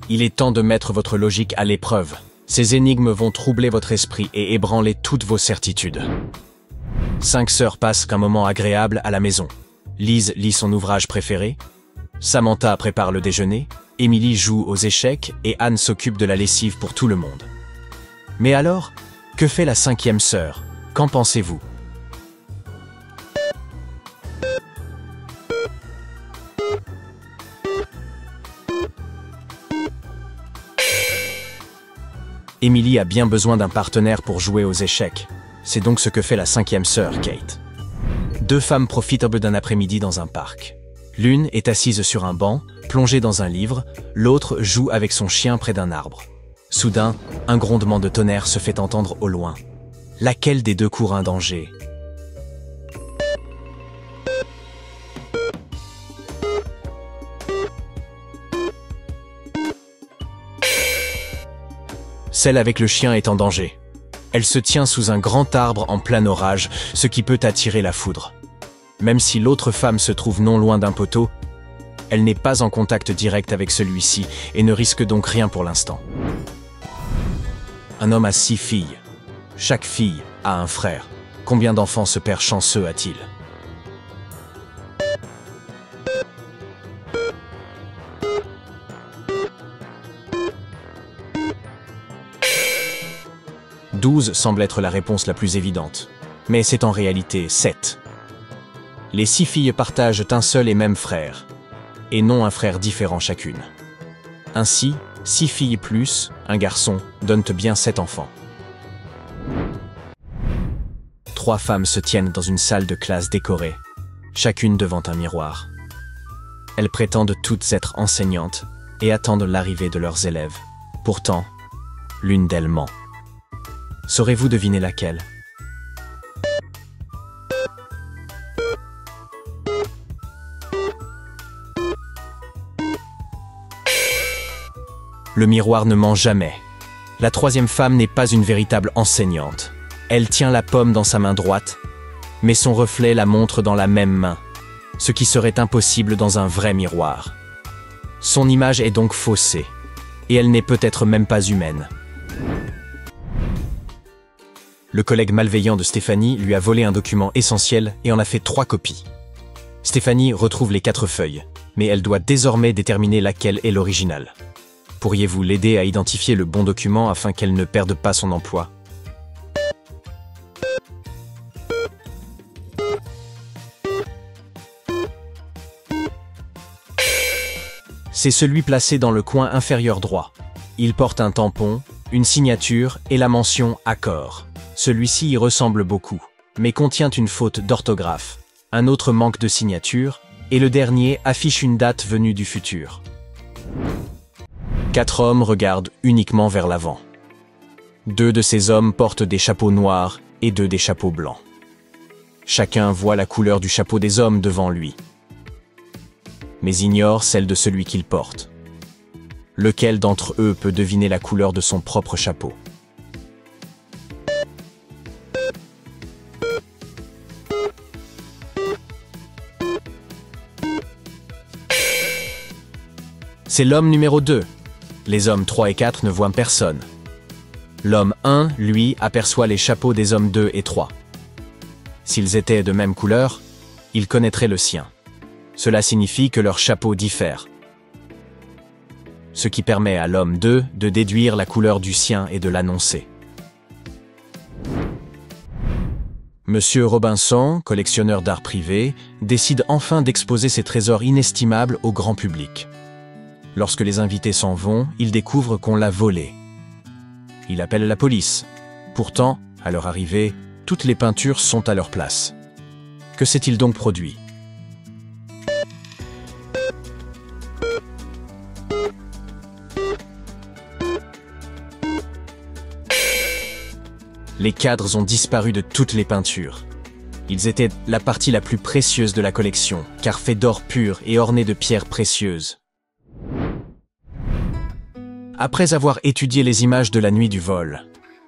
Il est temps de mettre votre logique à l'épreuve. Ces énigmes vont troubler votre esprit et ébranler toutes vos certitudes. 5 sœurs passent un moment agréable à la maison. Lise lit son ouvrage préféré. Samantha prépare le déjeuner. Émilie joue aux échecs et Anne s'occupe de la lessive pour tout le monde. Mais alors, que fait la 5e sœur? Qu'en pensez-vous? Émilie a bien besoin d'un partenaire pour jouer aux échecs. C'est donc ce que fait la 5e sœur, Kate. 2 femmes profitent d'un après-midi dans un parc. L'une est assise sur un banc, plongée dans un livre, l'autre joue avec son chien près d'un arbre. Soudain, un grondement de tonnerre se fait entendre au loin. Laquelle des deux court un danger? Celle avec le chien est en danger. Elle se tient sous un grand arbre en plein orage, ce qui peut attirer la foudre. Même si l'autre femme se trouve non loin d'un poteau, elle n'est pas en contact direct avec celui-ci et ne risque donc rien pour l'instant. Un homme a 6 filles. Chaque fille a un frère. Combien d'enfants ce père chanceux a-t-il? « 12 semble être la réponse la plus évidente, mais c'est en réalité 7. Les 6 filles partagent un seul et même frère, et non un frère différent chacune. Ainsi, 6 filles plus un garçon donnent bien 7 enfants. 3 femmes se tiennent dans une salle de classe décorée, chacune devant un miroir. Elles prétendent toutes être enseignantes et attendent l'arrivée de leurs élèves. Pourtant, l'une d'elles ment. Saurez-vous deviner laquelle? Le miroir ne ment jamais. La 3e femme n'est pas une véritable enseignante. Elle tient la pomme dans sa main droite, mais son reflet la montre dans la même main, ce qui serait impossible dans un vrai miroir. Son image est donc faussée, et elle n'est peut-être même pas humaine. Le collègue malveillant de Stéphanie lui a volé un document essentiel et en a fait 3 copies. Stéphanie retrouve les 4 feuilles, mais elle doit désormais déterminer laquelle est l'original. Pourriez-vous l'aider à identifier le bon document afin qu'elle ne perde pas son emploi? C'est celui placé dans le coin inférieur droit. Il porte un tampon, une signature et la mention « Accord ». Celui-ci y ressemble beaucoup, mais contient une faute d'orthographe, un autre manque de signature, et le dernier affiche une date venue du futur. 4 hommes regardent uniquement vers l'avant. 2 de ces hommes portent des chapeaux noirs et 2 des chapeaux blancs. Chacun voit la couleur du chapeau des hommes devant lui, mais ignore celle de celui qu'il porte. Lequel d'entre eux peut deviner la couleur de son propre chapeau? C'est l'homme numéro 2. Les hommes 3 et 4 ne voient personne. L'homme 1, lui, aperçoit les chapeaux des hommes 2 et 3. S'ils étaient de même couleur, il connaîtrait le sien. Cela signifie que leurs chapeaux diffèrent, ce qui permet à l'homme 2 de déduire la couleur du sien et de l'annoncer. Monsieur Robinson, collectionneur d'art privé, décide enfin d'exposer ses trésors inestimables au grand public. Lorsque les invités s'en vont, il découvre qu'on l'a volé. Il appelle la police. Pourtant, à leur arrivée, toutes les peintures sont à leur place. Que s'est-il donc produit? Les cadres ont disparu de toutes les peintures. Ils étaient la partie la plus précieuse de la collection, car faits d'or pur et ornés de pierres précieuses. Après avoir étudié les images de la nuit du vol,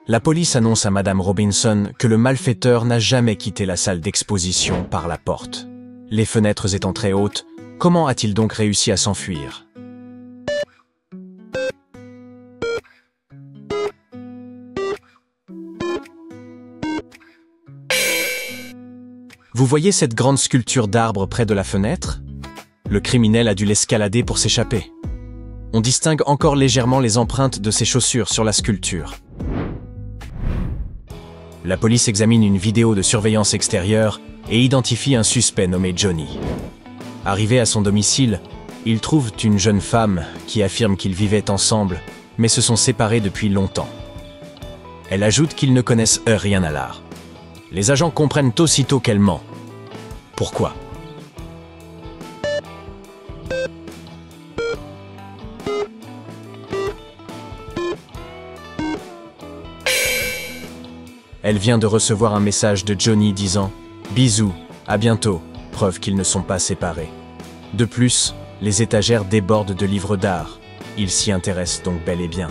la police annonce à Madame Robinson que le malfaiteur n'a jamais quitté la salle d'exposition par la porte. Les fenêtres étant très hautes, comment a-t-il donc réussi à s'enfuir? Vous voyez cette grande sculpture d'arbre près de la fenêtre? Le criminel a dû l'escalader pour s'échapper. On distingue encore légèrement les empreintes de ses chaussures sur la sculpture. La police examine une vidéo de surveillance extérieure et identifie un suspect nommé Johnny. Arrivé à son domicile, ils trouvent une jeune femme qui affirme qu'ils vivaient ensemble, mais se sont séparés depuis longtemps. Elle ajoute qu'ils ne connaissent rien à l'art. Les agents comprennent aussitôt qu'elle ment. Pourquoi? Elle vient de recevoir un message de Johnny disant « Bisous, à bientôt », preuve qu'ils ne sont pas séparés. De plus, les étagères débordent de livres d'art. Ils s'y intéressent donc bel et bien.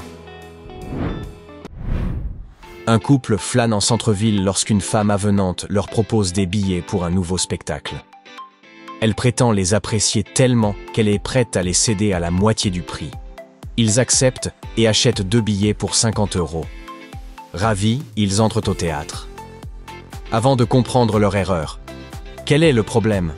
Un couple flâne en centre-ville lorsqu'une femme avenante leur propose des billets pour un nouveau spectacle. Elle prétend les apprécier tellement qu'elle est prête à les céder à la moitié du prix. Ils acceptent et achètent 2 billets pour 50 €. Ravis, ils entrent au théâtre. Avant de comprendre leur erreur, quel est le problème?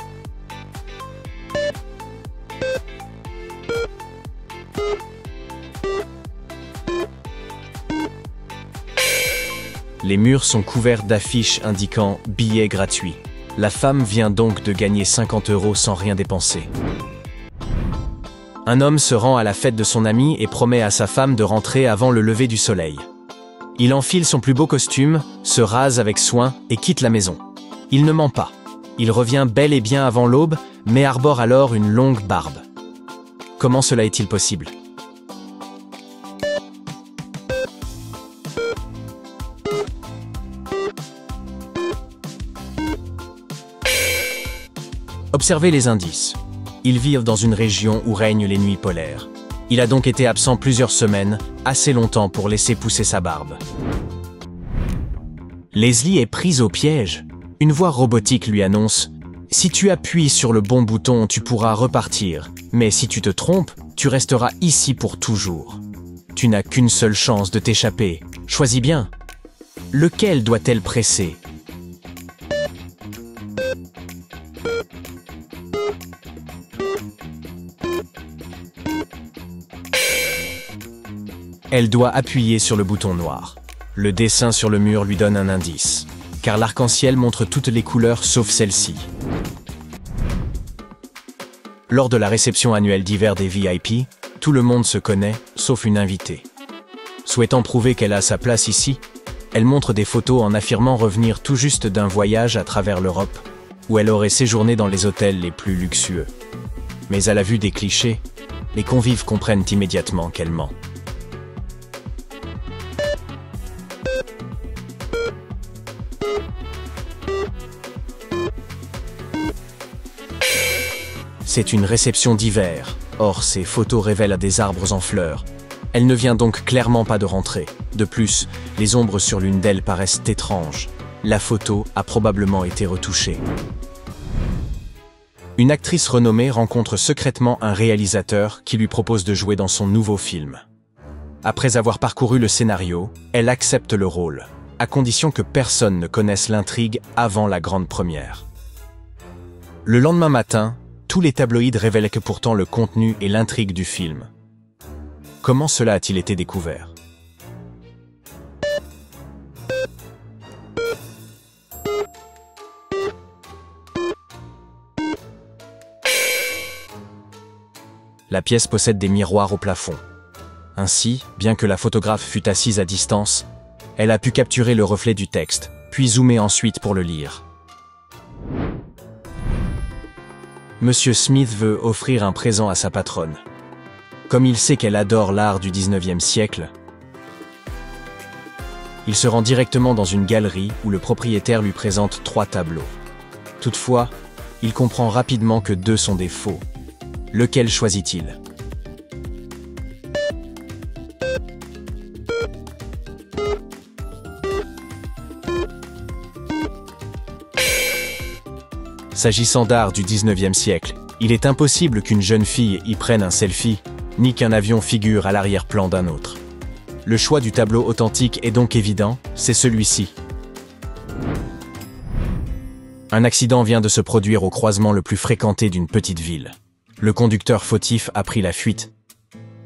Les murs sont couverts d'affiches indiquant « billets gratuits ». La femme vient donc de gagner 50 € sans rien dépenser. Un homme se rend à la fête de son ami et promet à sa femme de rentrer avant le lever du soleil. Il enfile son plus beau costume, se rase avec soin et quitte la maison. Il ne ment pas. Il revient bel et bien avant l'aube, mais arbore alors une longue barbe. Comment cela est-il possible? Observez les indices. Ils vivent dans une région où règnent les nuits polaires. Il a donc été absent plusieurs semaines, assez longtemps pour laisser pousser sa barbe. Leslie est prise au piège. Une voix robotique lui annonce « Si tu appuies sur le bon bouton, tu pourras repartir. Mais si tu te trompes, tu resteras ici pour toujours. Tu n'as qu'une seule chance de t'échapper. Choisis bien. Lequel doit-elle presser ? » Elle doit appuyer sur le bouton noir. Le dessin sur le mur lui donne un indice, car l'arc-en-ciel montre toutes les couleurs sauf celle-ci. Lors de la réception annuelle d'hiver des VIP, tout le monde se connaît, sauf une invitée. Souhaitant prouver qu'elle a sa place ici, elle montre des photos en affirmant revenir tout juste d'un voyage à travers l'Europe, où elle aurait séjourné dans les hôtels les plus luxueux. Mais à la vue des clichés, les convives comprennent immédiatement qu'elle ment. C'est une réception d'hiver. Or, ces photos révèlent des arbres en fleurs. Elle ne vient donc clairement pas de rentrer. De plus, les ombres sur l'une d'elles paraissent étranges. La photo a probablement été retouchée. Une actrice renommée rencontre secrètement un réalisateur qui lui propose de jouer dans son nouveau film. Après avoir parcouru le scénario, elle accepte le rôle, à condition que personne ne connaisse l'intrigue avant la grande première. Le lendemain matin, tous les tabloïds révèlent que pourtant le contenu et l'intrigue du film. Comment cela a-t-il été découvert? La pièce possède des miroirs au plafond. Ainsi, bien que la photographe fût assise à distance, elle a pu capturer le reflet du texte, puis zoomer ensuite pour le lire. Monsieur Smith veut offrir un présent à sa patronne. Comme il sait qu'elle adore l'art du 19e siècle, il se rend directement dans une galerie où le propriétaire lui présente 3 tableaux. Toutefois, il comprend rapidement que 2 sont des faux. Lequel choisit-il? S'agissant d'art du 19e siècle, il est impossible qu'une jeune fille y prenne un selfie, ni qu'un avion figure à l'arrière-plan d'un autre. Le choix du tableau authentique est donc évident, c'est celui-ci. Un accident vient de se produire au croisement le plus fréquenté d'une petite ville. Le conducteur fautif a pris la fuite,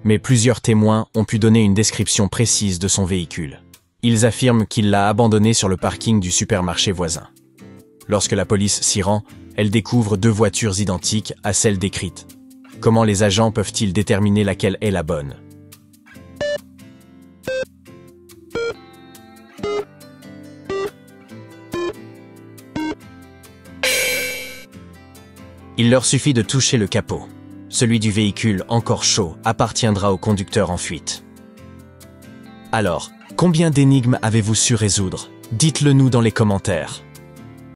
mais plusieurs témoins ont pu donner une description précise de son véhicule. Ils affirment qu'il l'a abandonné sur le parking du supermarché voisin. Lorsque la police s'y rend, elle découvre 2 voitures identiques à celles décrites. Comment les agents peuvent-ils déterminer laquelle est la bonne? Il leur suffit de toucher le capot. Celui du véhicule encore chaud appartiendra au conducteur en fuite. Alors, combien d'énigmes avez-vous su résoudre? Dites-le nous dans les commentaires.